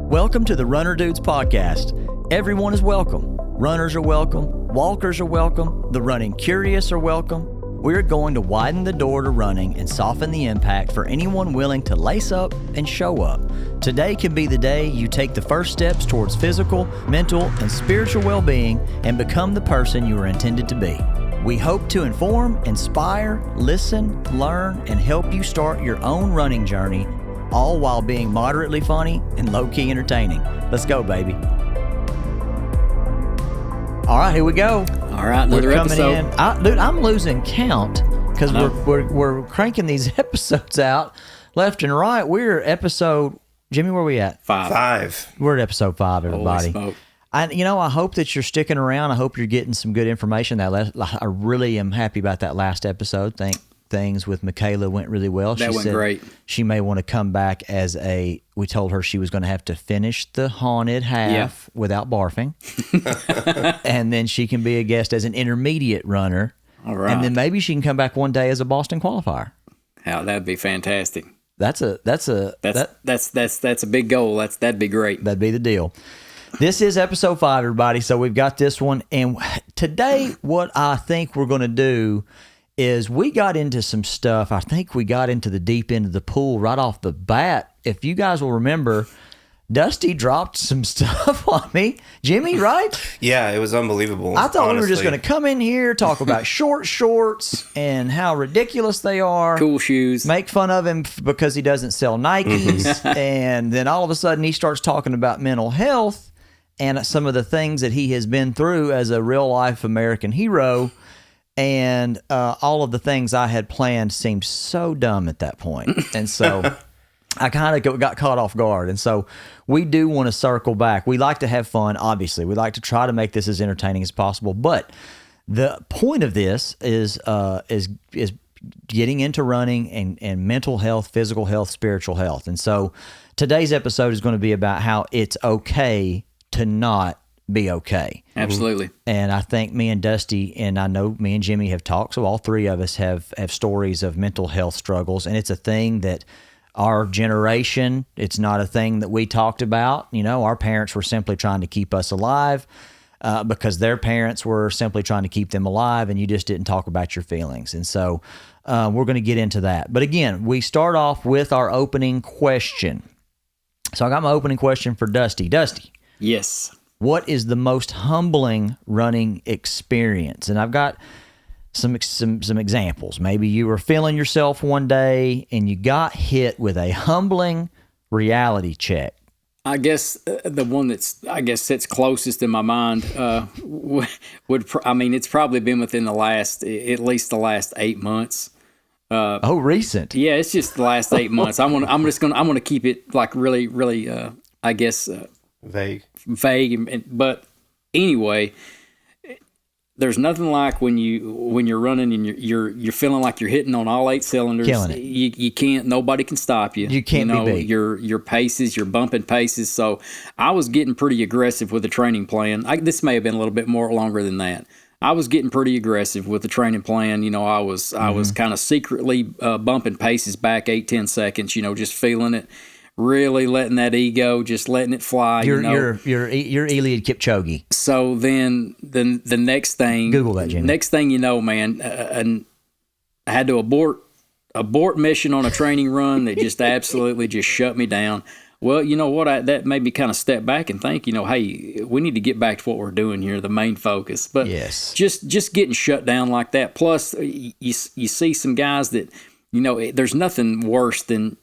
Welcome to the Runner Dudes podcast. Everyone is welcome. Runners are welcome. Walkers are welcome. The running curious are welcome. We're going to widen the door to running and soften the impact for anyone willing to lace up and show up. Today can be the day you take the first steps towards physical, mental, and spiritual well-being and become the person you were intended to be. We hope to inform, inspire, listen, learn, and help you start your own running journey, all while being moderately funny and low-key entertaining. Let's go, baby. All right, here we go. All right, another episode. Dude, I'm losing count because we're cranking these episodes out left and right. We're episode, Jimmy, where are we at? Five. We're at episode 5, everybody. Holy smoke. I hope that you're sticking around. I hope you're getting some good information. I really am happy about that last episode. Things with Michaela went really well. That went great. She may want to come back we told her she was going to have to finish the haunted half without barfing. And then she can be a guest as an intermediate runner. All right. And then maybe she can come back one day as a Boston qualifier. How that'd be fantastic. That's a big goal. That'd be great. That'd be the deal. This is episode 5, everybody. So we've got this one. And today, what I think we're going to do is we got into some stuff. I think we got into the deep end of the pool right off the bat. If you guys will remember, Dusty dropped some stuff on me. Jimmy, right? Yeah, it was unbelievable. I thought we were just honestly. going to come in here, talk about short shorts and how ridiculous they are. Cool shoes. Make fun of him because he doesn't sell Nikes. And then all of a sudden he starts talking about mental health and some of the things that he has been through as a real-life American hero. And all of the things I had planned seemed so dumb at that point. And so I kind of got caught off guard. And so we do want to circle back. We like to have fun, obviously. We like to try to make this as entertaining as possible. But the point of this is getting into running and mental health, physical health, spiritual health. And so today's episode is going to be about how it's okay to not be okay. Absolutely. And I think me and Dusty, and I know me and Jimmy have talked, so all three of us have stories of mental health struggles, and it's a thing that our generation, it's not a thing that we talked about. You know, our parents were simply trying to keep us alive because their parents were simply trying to keep them alive, and you just didn't talk about your feelings. And so we're going to get into that. But again, we start off with our opening question. So I got my opening question for Dusty. Dusty. Yes. What is the most humbling running experience? And I've got some examples. Maybe you were feeling yourself one day and you got hit with a humbling reality check. I guess the one sits closest in my mind it's probably been within at least the last 8 months. Recent. Yeah, it's just the last 8 months. I'm gonna keep it like really, really. Vague. But anyway, there's nothing like when you're running and you're feeling like you're hitting on all 8 cylinders. Killing it. You can't. Nobody can stop you. You can't be beat. Your paces, you're bumping paces. So I was getting pretty aggressive with the training plan. This may have been a little bit more longer than that. I was getting pretty aggressive with the training plan. You know, I was kind of secretly bumping paces back 8-10 seconds. You know, just feeling it. Really letting that ego, just letting it fly. You're Eliud Kipchoge. So then the next thing, Google that, Jimmy. Next thing you know, man, I had to abort mission on a training run that just absolutely just shut me down. Well, you know what? That made me kind of step back and think, hey, we need to get back to what we're doing here, the main focus. But yes, just getting shut down like that. Plus, you see some guys that, there's nothing worse than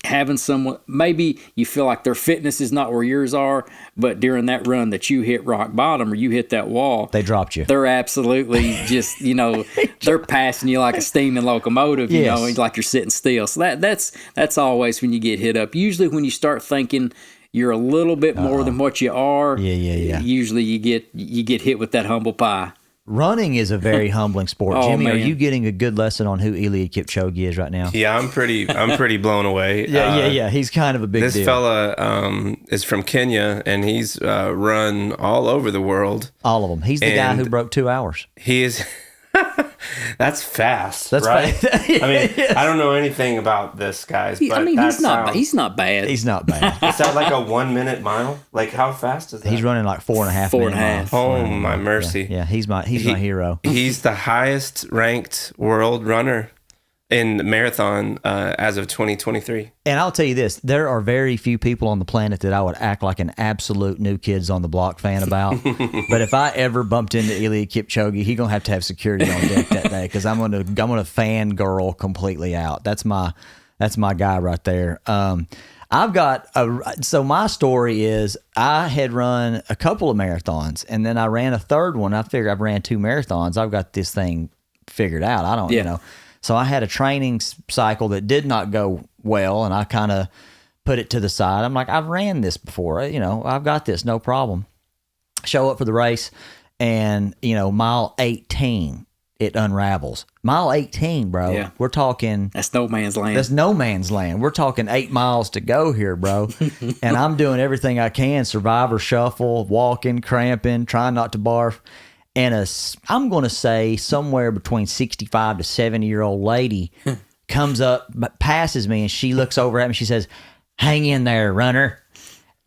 having someone, maybe you feel like their fitness is not where yours are, but during that run that you hit rock bottom or you hit that wall, they dropped you. They're absolutely just, they're passing you like a steaming locomotive, yes. Like you're sitting still. So that's always when you get hit up. Usually when you start thinking you're a little bit more than what you are, usually you get hit with that humble pie. Running is a very humbling sport. Oh, Jimmy, man. Are you getting a good lesson on who Eliud Kipchoge is right now? Yeah, I'm pretty blown away. Yeah. He's kind of a big deal. This fella is from Kenya, and he's run all over the world. All of them. He's the guy who broke 2 hours. He is. That's fast. That's right? fast. I mean, I don't know anything about this, guys. But I mean, that he's not sounds, he's not bad. He's not bad. Is that like a 1 minute mile? Like how fast is that? He's running like 4.5 4.5. minutes. Oh my mercy! Yeah, he's my hero. He's the highest ranked world runner in the marathon as of 2023. And I'll tell you this, there are very few people on the planet that I would act like an absolute New Kids on the Block fan about. But if I ever bumped into Eliud Kipchoge, he's going to have security on deck that day, because I'm going to fangirl completely out. That's my guy right there. So my story is I had run a couple of marathons, and then I ran a third one. I figured I've ran 2 marathons. I've got this thing figured out. I don't, So I had a training cycle that did not go well, and I kind of put it to the side. I'm like, I've ran this before. I've got this, no problem. Show up for the race, and, mile 18, it unravels. Mile 18, bro. Yeah. We're talking... That's no man's land. That's no man's land. We're talking 8 miles to go here, bro. And I'm doing everything I can, survivor shuffle, walking, cramping, trying not to barf. And I'm going to say somewhere between 65 to 70-year-old lady comes up, passes me, and she looks over at me. She says, "Hang in there, runner."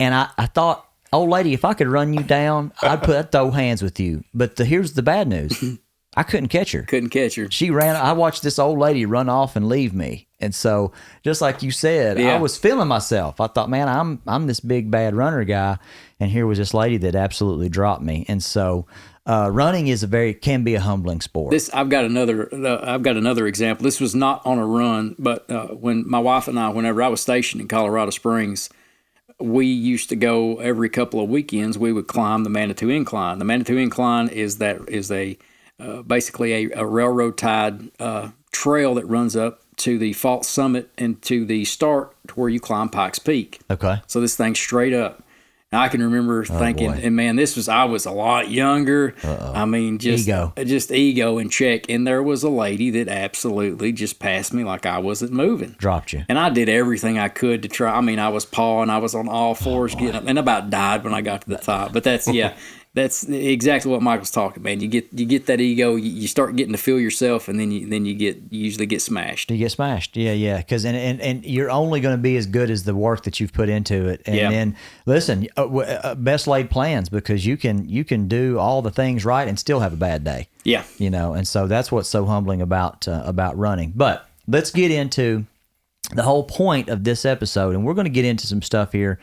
And I thought, old lady, if I could run you down, I'd throw hands with you. But here's the bad news. I couldn't catch her. Couldn't catch her. She ran. I watched this old lady run off and leave me. And so, just like you said, Yeah. I was feeling myself. I thought, man, I'm this big bad runner guy, and here was this lady that absolutely dropped me. And so, running can be a humbling sport. I've got another example. This was not on a run, but when my wife and I, whenever I was stationed in Colorado Springs, we used to go every couple of weekends. We would climb the Manitou Incline. The Manitou Incline is basically a railroad tied trail that runs up to the false summit and to the start to where you climb Pikes Peak. Okay. So this thing's straight up. And I can remember thinking, boy. and man, I was a lot younger. I mean, just ego in check. And there was a lady that absolutely just passed me like I wasn't moving. Dropped you. And I did everything I could to try. I mean, I was pawing, I was on all fours getting up, and about died when I got to the top. But that's that's exactly what Michael's talking, man. You get that ego, you start getting to feel yourself, and then you usually get smashed. You get smashed, yeah. Because and you're only going to be as good as the work that you've put into it. And then listen, best laid plans, because you can do all the things right and still have a bad day. Yeah, And so that's what's so humbling about running. But let's get into the whole point of this episode, and we're going to get into some stuff here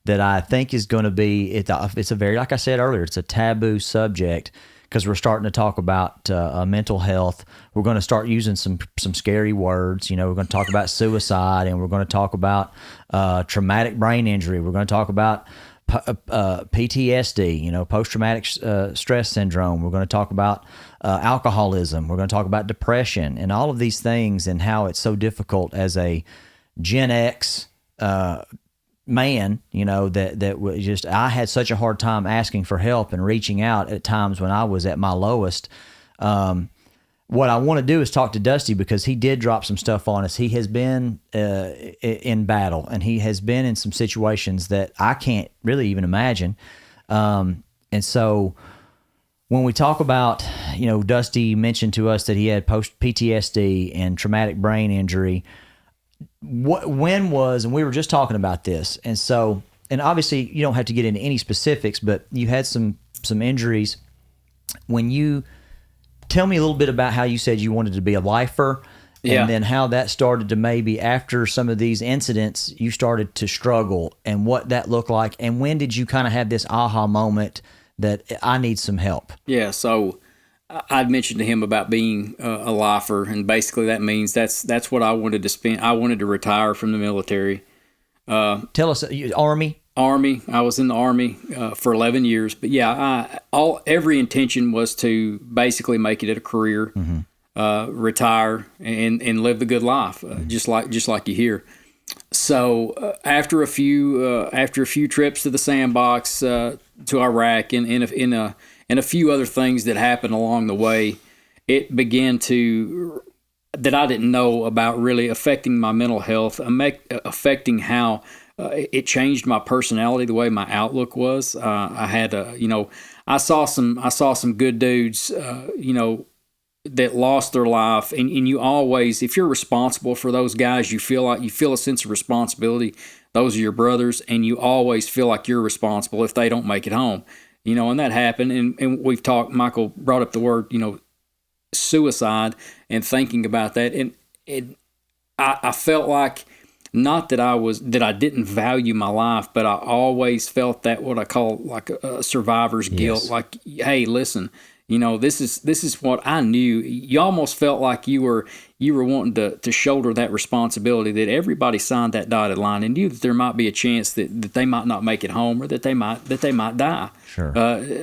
that I think is going to be, it's a very, like I said earlier, it's a taboo subject, because we're starting to talk about mental health. We're going to start using some scary words. We're going to talk about suicide, and we're going to talk about traumatic brain injury. We're going to talk about PTSD, post-traumatic stress syndrome. We're going to talk about alcoholism. We're going to talk about depression and all of these things, and how it's so difficult as a Gen X man, that was just, I had such a hard time asking for help and reaching out at times when I was at my lowest. What I want to do is talk to Dusty, because he did drop some stuff on us. He has been in battle, and he has been in some situations that I can't really even imagine. And so when we talk about, Dusty mentioned to us that he had post-PTSD and traumatic brain injury. When was, and we were just talking about this, and so, and obviously you don't have to get into any specifics, but you had some injuries. When you tell me a little bit about how you said you wanted to be a lifer, and then how that started to, maybe after some of these incidents you started to struggle, and what that looked like, and when did you kind of have this aha moment that I need some help? Yeah, so I'd mentioned to him about being a lifer, and basically that means that's what I wanted to spend. I wanted to retire from the military. Tell us, Army. I was in the Army for 11 years, but every intention was to basically make it a career, retire, and live the good life, just like you hear. So after a few trips to the sandbox, to Iraq, and a few other things that happened along the way, it began that I didn't know about, really affecting my mental health, affecting how it changed my personality, the way my outlook was. I had I saw some good dudes, that lost their life, and you always, if you're responsible for those guys, you feel a sense of responsibility. Those are your brothers, and you always feel like you're responsible if they don't make it home. And that happened, and we've talked, Michael brought up the word, suicide, and thinking about that, and I felt like, not that I didn't value my life, but I always felt that, what I call like a survivor's guilt. Yes. Like, hey, listen, this is what I knew. You almost felt like you were wanting to shoulder that responsibility, that everybody signed that dotted line and knew that there might be a chance that they might not make it home, or that they might die. Sure.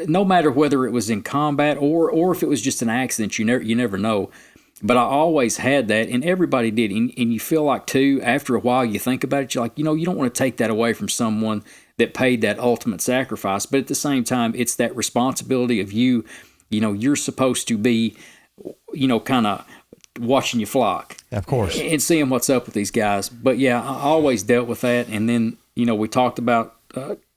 No matter whether it was in combat or if it was just an accident, you never know. But I always had that, and everybody did. And you feel like, too, after a while, you think about it, you're like, you don't want to take that away from someone that paid that ultimate sacrifice. But at the same time, it's that responsibility of you. You're supposed to be, kind of watching your flock. Of course. And seeing what's up with these guys. But yeah, I always dealt with that. And then, we talked about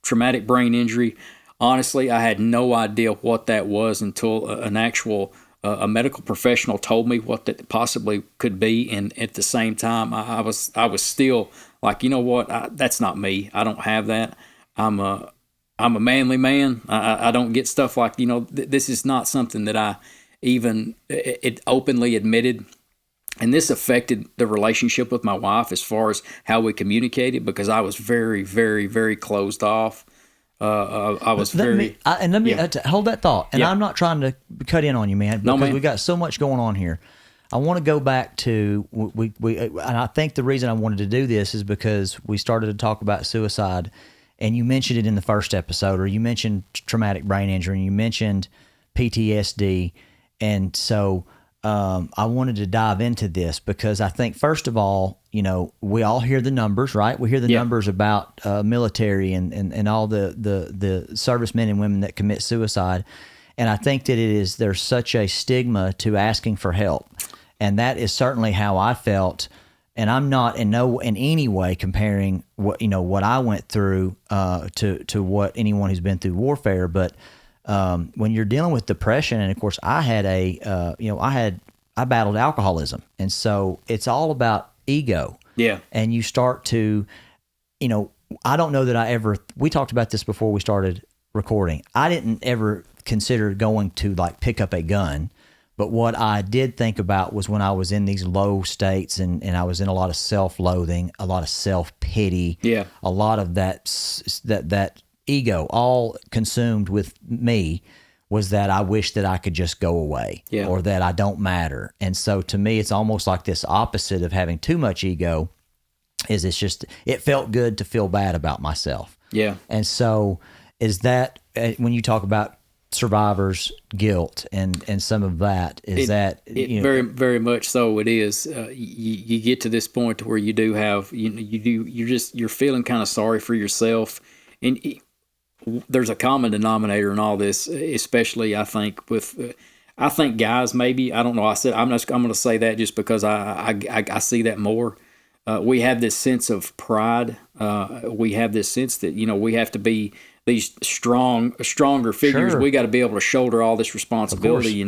traumatic brain injury. Honestly, I had no idea what that was until an actual a medical professional told me what that possibly could be. And at the same time, I was still like, that's not me. I don't have that. I'm a manly man. I don't get stuff like, this is not something that I even openly admitted. And this affected the relationship with my wife as far as how we communicated, because I was very, very, very closed off. I was let me hold that thought. And Yeah. I'm not trying to cut in on you, man, because man. we got so much going on here. I want to go back to and I think the reason I wanted to do this is because we started to talk about suicide, and you mentioned it in the first episode, or you mentioned traumatic brain injury, and you mentioned PTSD, and so I wanted to dive into this because I think, first of all, we all hear the numbers, right? We hear the numbers about military and all the servicemen and women that commit suicide. And I think that there's such a stigma to asking for help. And that is certainly how I felt. And I'm not in any way comparing what I went through to what anyone who's been through warfare. But when you're dealing with depression, and of course I had I battled alcoholism, and so it's all about ego. Yeah. And you start to, I don't know that we talked about this before we started recording. I didn't ever consider going to like pick up a gun, but what I did think about was when I was in these low states and I was in a lot of self-loathing, a lot of self-pity, a lot of that ego all consumed with me, was that I wish that I could just go away, or that I don't matter. And so to me, it's almost like this opposite of having too much ego. It felt good to feel bad about myself. Yeah. And so is that, when you talk about survivor's guilt and some of that, very, very much so it is. You get to this point where you do have, you're feeling kind of sorry for yourself. And there's a common denominator in all this, especially I think I think guys, maybe, I don't know. I'm going to say that just because I see that more. We have this sense of pride. We have this sense that, we have to be these stronger figures. Sure. We got to be able to shoulder all this responsibility.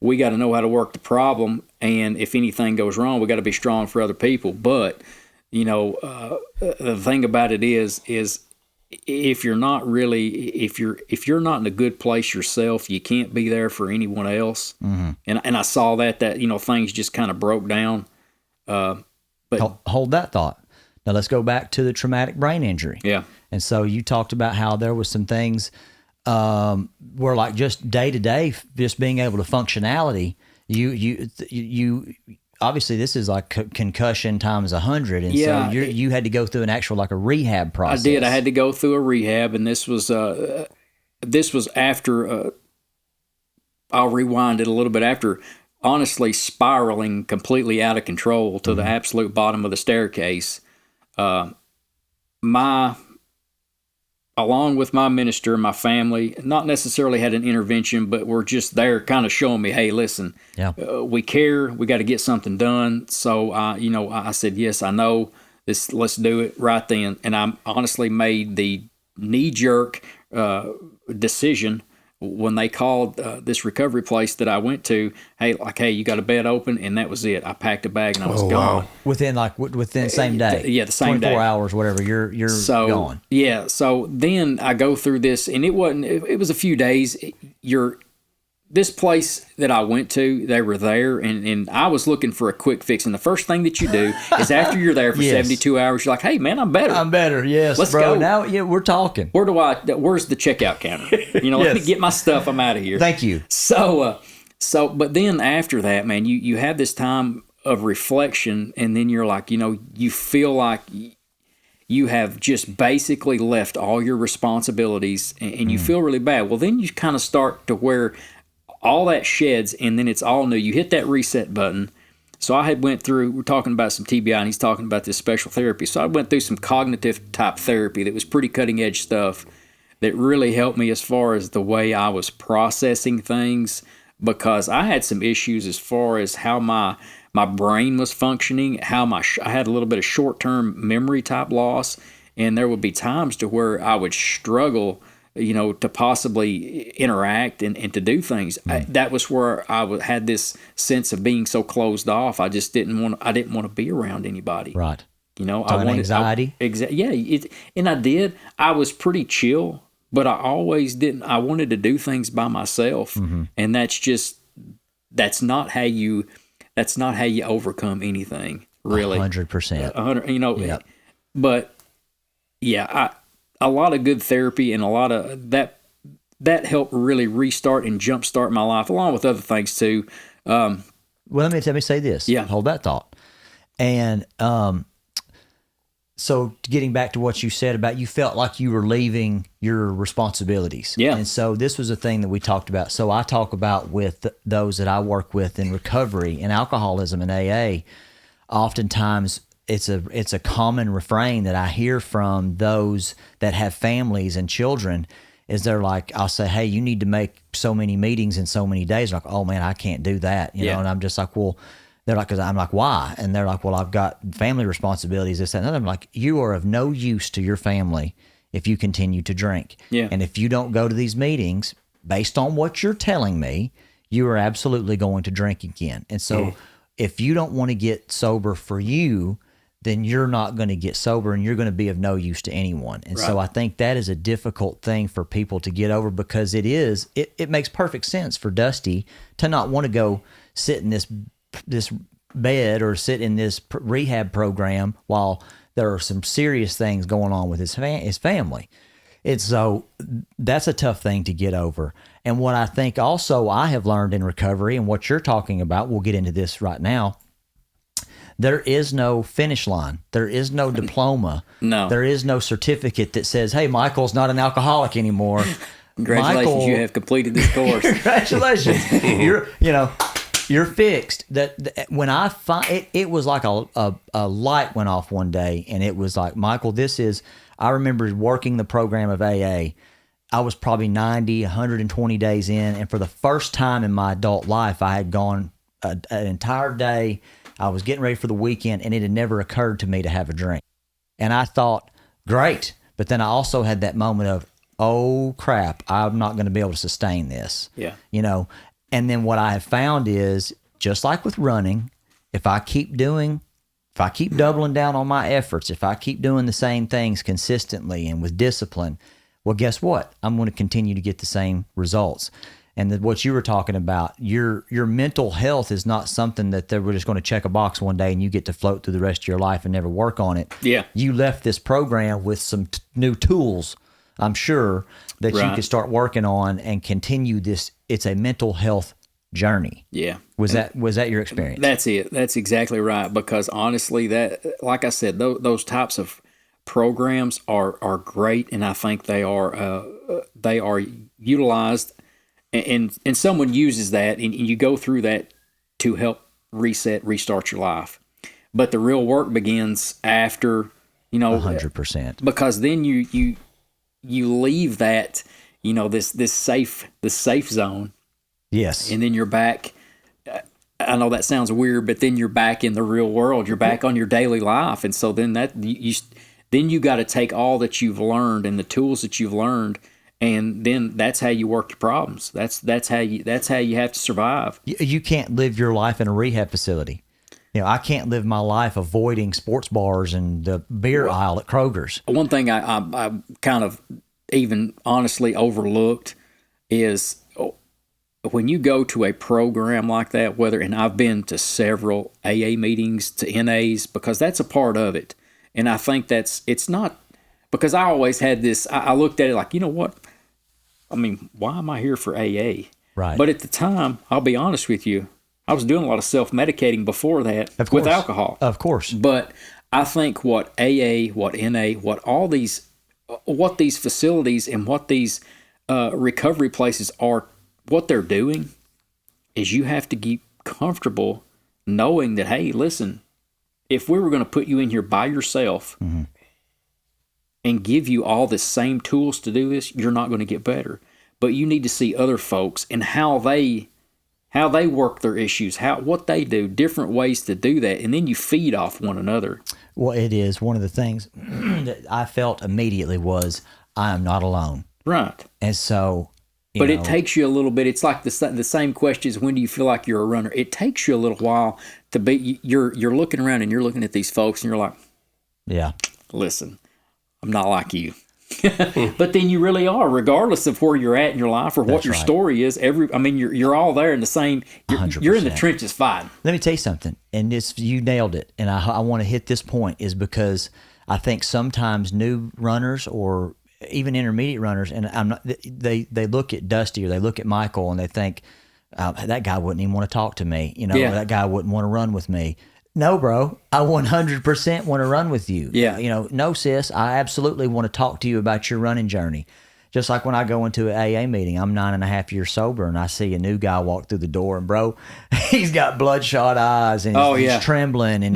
We got to know how to work the problem. And if anything goes wrong, we got to be strong for other people. But, the thing about it is if you're not in a good place yourself, you can't be there for anyone else. Mm-hmm. And I saw that things just kind of broke down. But hold that thought. Now let's go back to the traumatic brain injury. Yeah. And so you talked about how there was some things where, like, just day to day, just being able to functionality. You obviously this is like after times 100, and so you had to go through an actual like a rehab process. I did. I had to go through a rehab, and this was after. I'll rewind it a little bit. After honestly spiraling completely out of control to the absolute bottom of the staircase, along with my minister, my family, not necessarily had an intervention, but were just there kind of showing me, hey, listen, we care, we got to get something done. So, I said, yes, I know this, let's do it right then. And I honestly made the knee-jerk decision when they called this recovery place that I went to, hey, you got a bed open, and that was it. I packed a bag and I was gone. Wow. Within the same day. Yeah, the same day. 24 hours, whatever. You're gone. Yeah. So then I go through this, and it was a few days. This place that I went to, they were there, and I was looking for a quick fix. And the first thing that you do is after you're there for 72 hours, you're like, hey, man, I'm better. Yes, Let's bro. go. Now, yeah, we're talking. Where's the checkout counter? Let me get my stuff. I'm out of here. Thank you. So, but then after that, man, you have this time of reflection, and then you're like, you feel like you have just basically left all your responsibilities, and you feel really bad. Well, then you kind of start to where all that sheds, and then it's all new. You hit that reset button. So I had went through, we're talking about some TBI, and he's talking about this special therapy. So I went through some cognitive type therapy that was pretty cutting edge stuff that really helped me as far as the way I was processing things, because I had some issues as far as how my brain was functioning, I had a little bit of short-term memory type loss, and there would be times to where I would struggle to possibly interact and to do things. That was where I had this sense of being so closed off. I just didn't want to be around anybody. Right. I wanted anxiety. And I did. I was pretty chill, but I always didn't. I wanted to do things by myself, and that's not how you overcome anything. Really, 100%. Yep. But yeah, a lot of good therapy and a lot of that helped really restart and jumpstart my life, along with other things too. Well, let me say this. Yeah. Hold that thought. And so getting back to what you said about you felt like you were leaving your responsibilities. Yeah. And so this was a thing that we talked about. So I talk about with those that I work with in recovery and alcoholism and AA, oftentimes it's a common refrain that I hear from those that have families and children is they're like, I'll say, hey, you need to make so many meetings in so many days. Like, oh man, I can't do that. You know? And I'm just like, well, they're like, cause I'm like, why? And they're like, well, I've got family responsibilities, this, that, and other. I'm like, you are of no use to your family if you continue to drink. Yeah. And if you don't go to these meetings, based on what you're telling me, you are absolutely going to drink again. And so if you don't want to get sober for you, then you're not going to get sober and you're going to be of no use to anyone. And so I think that is a difficult thing for people to get over, because it makes perfect sense for Dusty to not want to go sit in this bed or sit in this rehab program while there are some serious things going on with his family. It's so that's a tough thing to get over. And what I think also I have learned in recovery, and what you're talking about, we'll get into this right now, there is no finish line. There is no diploma. No. There is no certificate that says, hey, Michael's not an alcoholic anymore. Congratulations, you have completed this course. Congratulations. You're fixed. That when I find it was like a light went off one day, and it was like, Michael, I remember working the program of AA. I was probably 90, 120 days in, and for the first time in my adult life, I had gone an entire day. I was getting ready for the weekend, and it had never occurred to me to have a drink. And I thought, great. But then I also had that moment of, oh, crap, I'm not going to be able to sustain this. Yeah. And then what I have found is, just like with running, if I keep doubling down on my efforts, if I keep doing the same things consistently and with discipline, well, guess what? I'm going to continue to get the same results. And what you were talking about, your mental health is not something that we're just going to check a box one day and you get to float through the rest of your life and never work on it. Yeah. You left this program with some new tools, I'm sure, that you could start working on and continue this. It's a mental health journey. Yeah. Was that your experience? That's it. That's exactly right. Because honestly, that, like I said, those types of programs are great, and I think they are utilized. And someone uses that, and you go through that to help restart your life. But the real work begins after, 100%. Because then you leave that, this safe zone. Yes. And then you're back. I know that sounds weird, but then you're back in the real world. You're back on your daily life, and so then you got to take all that you've learned and the tools that you've learned And then that's how you work your problems. That's how you have to survive. You can't live your life in a rehab facility. I can't live my life avoiding sports bars and the beer aisle at Kroger's. One thing I kind of even honestly overlooked is when you go to a program like that, and I've been to several AA meetings, to NAs, because that's a part of it. And I think it's not, because I always had this, I looked at it like, you know what? I mean, why am I here for AA? Right. But at the time, I'll be honest with you, I was doing a lot of self-medicating before that with alcohol. Of course. But I think what AA, what NA, what these facilities and what these recovery places are, what they're doing is you have to get comfortable knowing that, hey, listen, if we were going to put you in here by yourself and give you all the same tools to do this, you're not going to get better. But you need to see other folks and how they work their issues, what they do, different ways to do that, and then you feed off one another. Well, it is one of the things that I felt immediately was I am not alone. Right. And so, but it takes you a little bit. It's like the same question as when do you feel like you're a runner? It takes you a little while to be. You're looking around and you're looking at these folks and you're like, yeah, listen, I'm not like you. But then you really are, regardless of where you're at in your life or what your story is. You're all there in the same. You're in the trenches fighting. Let me tell you something, and you nailed it. And I want to hit this point is because I think sometimes new runners or even intermediate runners, and they look at Dusty or they look at Michael and they think that guy wouldn't even want to talk to me. That guy wouldn't want to run with me. No, bro, I 100% want to run with you. Yeah. No, sis, I absolutely want to talk to you about your running journey. Just like when I go into an AA meeting, I'm 9.5 years sober, and I see a new guy walk through the door, and bro, he's got bloodshot eyes, and he's trembling, and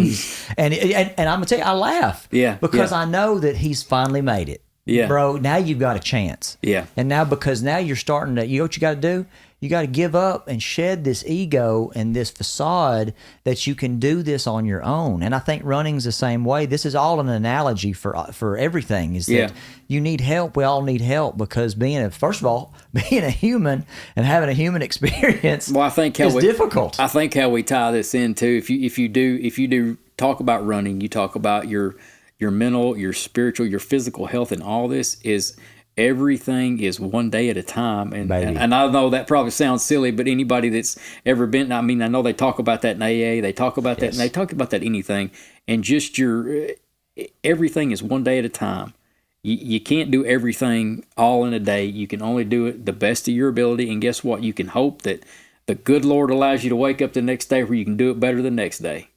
and I'm gonna tell you, I laugh, because I know that he's finally made it. Yeah, bro, now you've got a chance. Yeah, and now because now you're starting to, you know what you got to do? You got to give up and shed this ego and this facade that you can do this on your own. And I think running's the same way. This is all an analogy for everything. Is that you need help. We all need help because first of all, being a human and having a human experience is difficult. I think how we tie this in too. If you do talk about running, you talk about your mental, your spiritual, your physical health, and all this is. Everything is one day at a time. And I know that probably sounds silly, but anybody that's ever been, I know they talk about that in AA, they talk about that, and they talk about that anything. And just everything is one day at a time. You can't do everything all in a day. You can only do it the best of your ability. And guess what? You can hope that the good Lord allows you to wake up the next day where you can do it better the next day.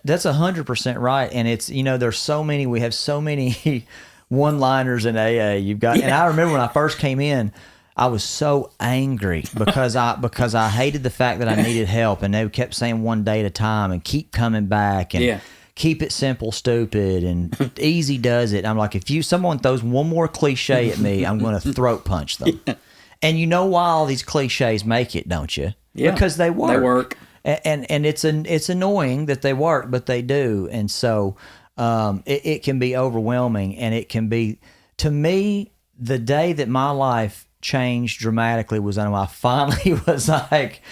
That's 100% right. And it's, we have so many one-liners in AA. And I remember when I first came in, I was so angry because I hated the fact that I needed help, and they kept saying one day at a time and keep coming back and keep it simple, stupid, and easy does it. I'm like, if someone throws one more cliche at me, I'm going to throat punch them. Yeah. And you know why all these cliches make it, don't you? Yeah, because they work. They work. And it's annoying that they work, but they do. And so it can be overwhelming, and it can be, to me, the day that my life changed dramatically was when I finally was like,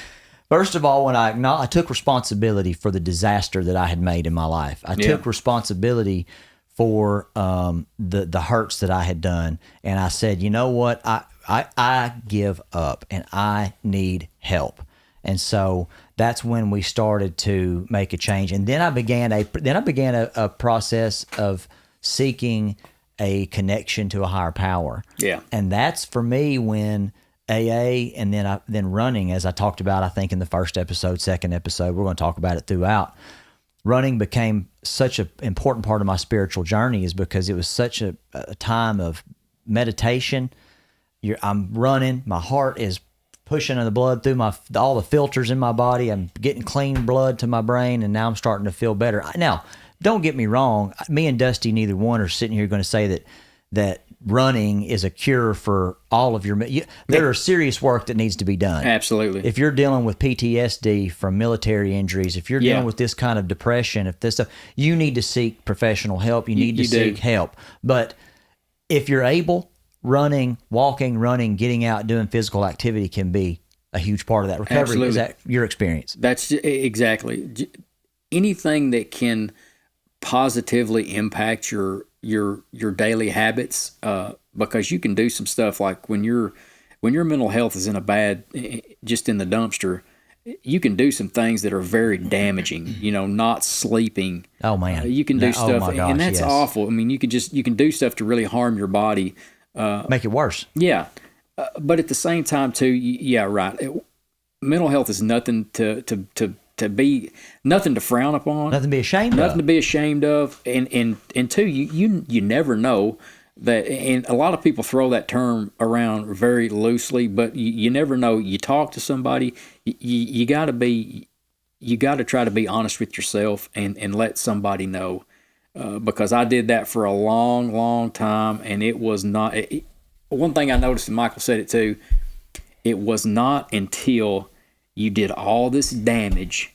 first of all, when I took responsibility for the disaster that I had made in my life. I took responsibility for the hurts that I had done, and I said, you know what, I give up, and I need help. And so that's when we started to make a change. And then I began a process of seeking a connection to a higher power. Yeah. And that's for me when AA and then running, as I talked about, I think in the first episode, second episode, we're going to talk about it throughout. Running became such an important part of my spiritual journey is because it was such a time of meditation. I'm running, my heart is pushing the blood through all the filters in my body. I'm getting clean blood to my brain, and now I'm starting to feel better. Now, don't get me wrong. Me and Dusty, neither one, are sitting here going to say that running is a cure for all of your. There is serious work that needs to be done. Absolutely. If you're dealing with PTSD from military injuries, if you're dealing with this kind of depression, if this stuff, you need to seek professional help. You need to seek help. But if you're able, walking, running, getting out, doing physical activity can be a huge part of that recovery. Absolutely. Is that your experience? That's exactly anything that can positively impact your daily habits, because you can do some stuff like when your mental health is in just in the dumpster, you can do some things that are very damaging. Not sleeping. Oh man, you can do stuff, my gosh, and that's yes. awful. I mean, you can do stuff to really harm your body. Make it worse. Yeah, but at the same time too, yeah, right. Mental health is nothing to be, nothing to frown upon, Nothing to be ashamed of. nothing to be ashamed of, and two, you never know that, and a lot of people throw that term around very loosely, but you never know. You talk to somebody, you got to try to be honest with yourself and let somebody know, because I did that for a long time, and it was not. One thing I noticed, and Michael said it too, it was not until you did all this damage,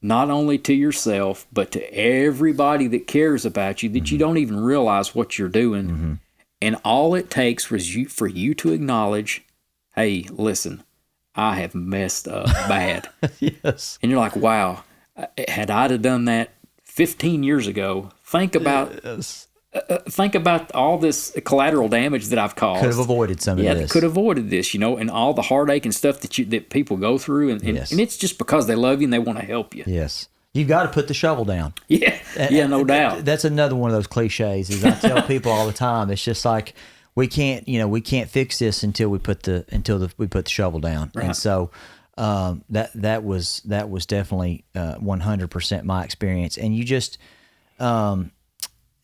not only to yourself, but to everybody that cares about you, that you don't even realize what you're doing. Mm-hmm. And all it takes was for you to acknowledge, hey, listen, I have messed up bad. Yes. And you're like, wow, had I have done that 15 years ago, think about all this collateral damage that I've caused. Could have avoided some of this. Yeah, could have avoided this, and all the heartache and stuff that people go through, and it's just because they love you and they want to help you. Yes. You've got to put the shovel down. Yeah, no doubt. That's another one of those cliches. Is I tell people all the time. It's just like we can't fix this until we put the shovel down. Right. And so that was definitely 100% my experience. And you just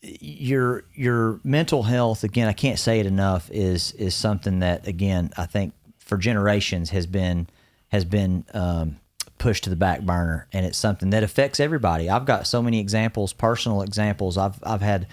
your mental health, again, I can't say it enough, is something that, again, I think for generations has been pushed to the back burner, and it's something that affects everybody. I've got so many examples, personal examples. I've had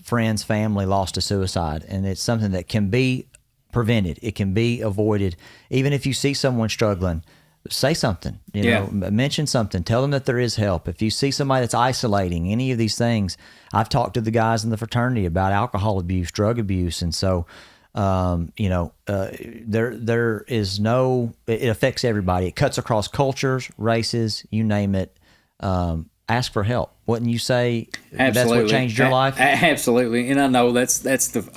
friends, family lost to suicide, and it's something that can be prevented. It can be avoided. Even if you see someone struggling, say something, mention something, tell them that there is help. If you see somebody that's isolating, any of these things, I've talked to the guys in the fraternity about alcohol abuse, drug abuse. And so, there is it affects everybody. It cuts across cultures, races, you name it. Ask for help. Wouldn't you say that's what changed your life? Absolutely. And I know that's the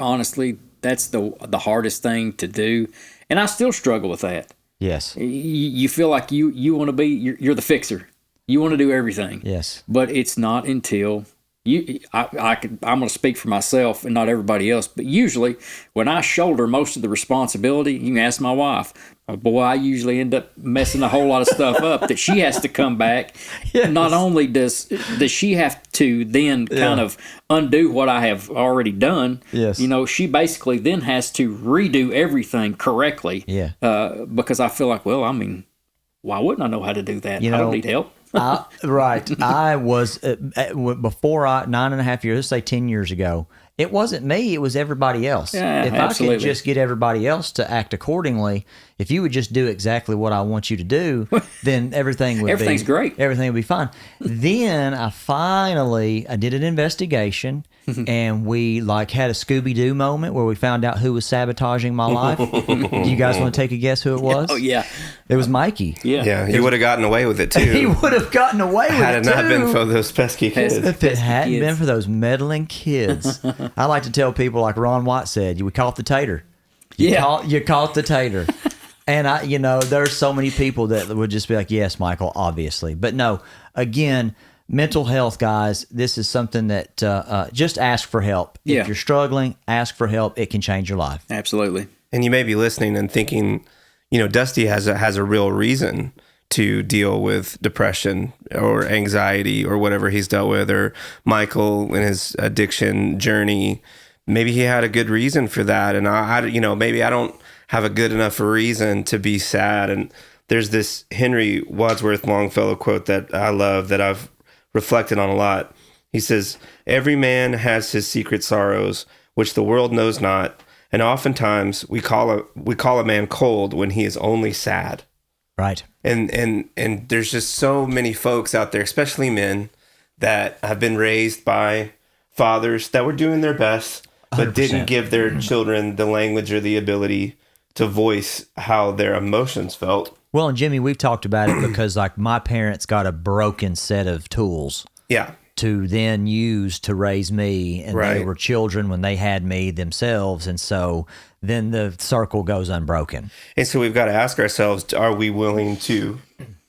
hardest thing to do. And I still struggle with that. Yes. You feel like you want to be, you're the fixer. You want to do everything. Yes. But it's not until I'm going to speak for myself and not everybody else, but usually when I shoulder most of the responsibility, you can ask my wife. Boy, I usually end up messing a whole lot of stuff up that she has to come back. Yes. Not only does she have to then kind of undo what I have already done, yes. She basically then has to redo everything correctly. Yeah. Because I feel like, why wouldn't I know how to do that? I don't need help. Right. I was, before 9.5 years, let's say 10 years ago, it wasn't me, it was everybody else. Yeah, if absolutely. I could just get everybody else to act accordingly, if you would just do exactly what I want you to do, then everything's great. Everything would be fine. Then I did an investigation, and we had a Scooby-Doo moment where we found out who was sabotaging my life. Do you guys want to take a guess who it was? Oh, yeah. It was Mikey. Yeah, he would have gotten away with it too. He would have gotten away with it too. Had it not been for those pesky kids. If it hadn't been for those meddling kids. I like to tell people, like Ron White said, we caught the tater. You caught the tater. And there's so many people that would just be like, yes, Michael, obviously. But no, again, mental health, guys, this is something that just ask for help. If you're struggling, ask for help. It can change your life. Absolutely. And you may be listening and thinking, Dusty has a real reason to deal with depression or anxiety or whatever he's dealt with, or Michael in his addiction journey. Maybe he had a good reason for that. And maybe I don't have a good enough reason to be sad. And there's this Henry Wadsworth Longfellow quote that I love, that I've reflected on a lot. He says, "Every man has his secret sorrows, which the world knows not. And oftentimes we call a man cold when he is only sad." Right. And there's just so many folks out there, especially men, that have been raised by fathers that were doing their best, but 100%. didn't give their children the language or the ability to voice how their emotions felt. Well, and Jimmy, we've talked about it because like my parents got a broken set of tools. Yeah. To then use to raise me, and they were children when they had me themselves, and so then the circle goes unbroken. And so we've got to ask ourselves, are we willing to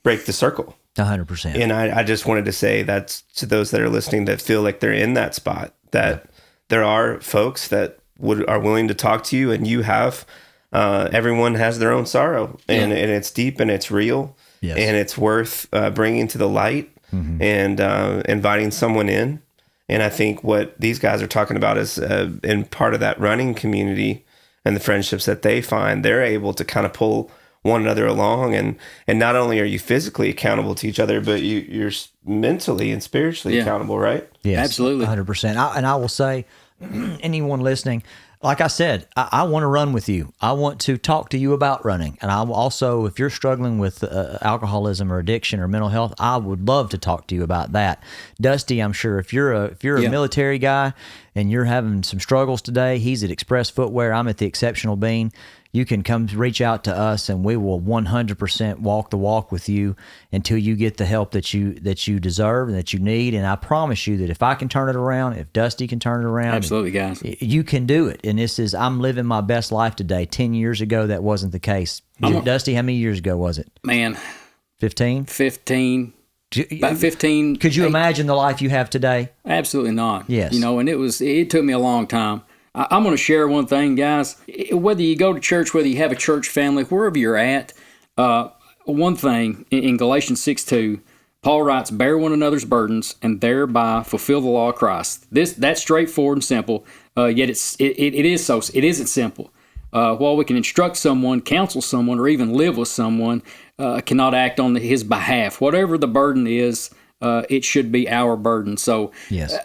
break the circle? 100%. And I just wanted to say that to those that are listening that feel like they're in that spot, that there are folks that are willing to talk to you, and you have, everyone has their own sorrow, and it's deep and it's real, and it's worth bringing to the light. And inviting someone in. And I think what these guys are talking about is in part of that running community and the friendships that they find, they're able to kind of pull one another along. And not only are you physically accountable to each other, but you're mentally and spiritually accountable, right? Yes, absolutely. 100%. And I will say, anyone listening, like I said, I want to run with you. I want to talk to you about running. And I will also, if you're struggling with alcoholism or addiction or mental health, I would love to talk to you about that. Dusty, I'm sure if you're a military guy and you're having some struggles today, he's at Express Footwear. I'm at the Exceptional Bean. You can come reach out to us, and we will 100% walk the walk with you until you get the help that you deserve and that you need. And I promise you that if I can turn it around, if Dusty can turn it around, absolutely, guys, you can do it. And this is, I'm living my best life today. 10 years ago, that wasn't the case. Dusty, how many years ago was it? Man, 15. 15. About 15. Could you imagine the life you have today? Absolutely not. Yes. And it took me a long time. I'm going to share one thing, guys. Whether you go to church, whether you have a church family, wherever you're at, one thing in Galatians 6:2, Paul writes, "Bear one another's burdens, and thereby fulfill the law of Christ." That's straightforward and simple. Yet it isn't simple. While we can instruct someone, counsel someone, or even live with someone, cannot act on his behalf. Whatever the burden is, it should be our burden. So yes.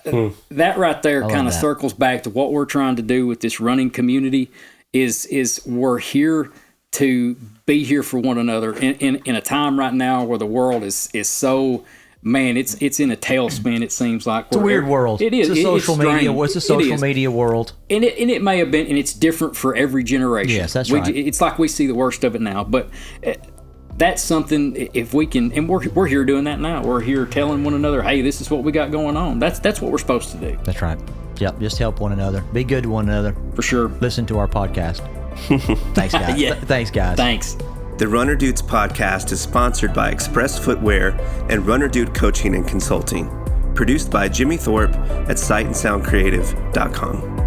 That right there kind of circles back to what we're trying to do with this running community is we're here to be here for one another in a time right now where the world is so, man, it's in a tailspin, it seems like. It's a weird world. It is. It's a social media. What's a social media world? And it may have been, and it's different for every generation. Yes, that's right. It's like we see the worst of it now, but that's something, if we can, and we're here doing that now. We're here telling one another, hey, this is what we got going on. That's what we're supposed to do. That's right. Yep, just help one another. Be good to one another. For sure. Listen to our podcast. Thanks, guys. Thanks, guys. Thanks. The Runner Dudes podcast is sponsored by Express Footwear and Runner Dude Coaching and Consulting. Produced by Jimmy Thorpe at sightandsoundcreative.com.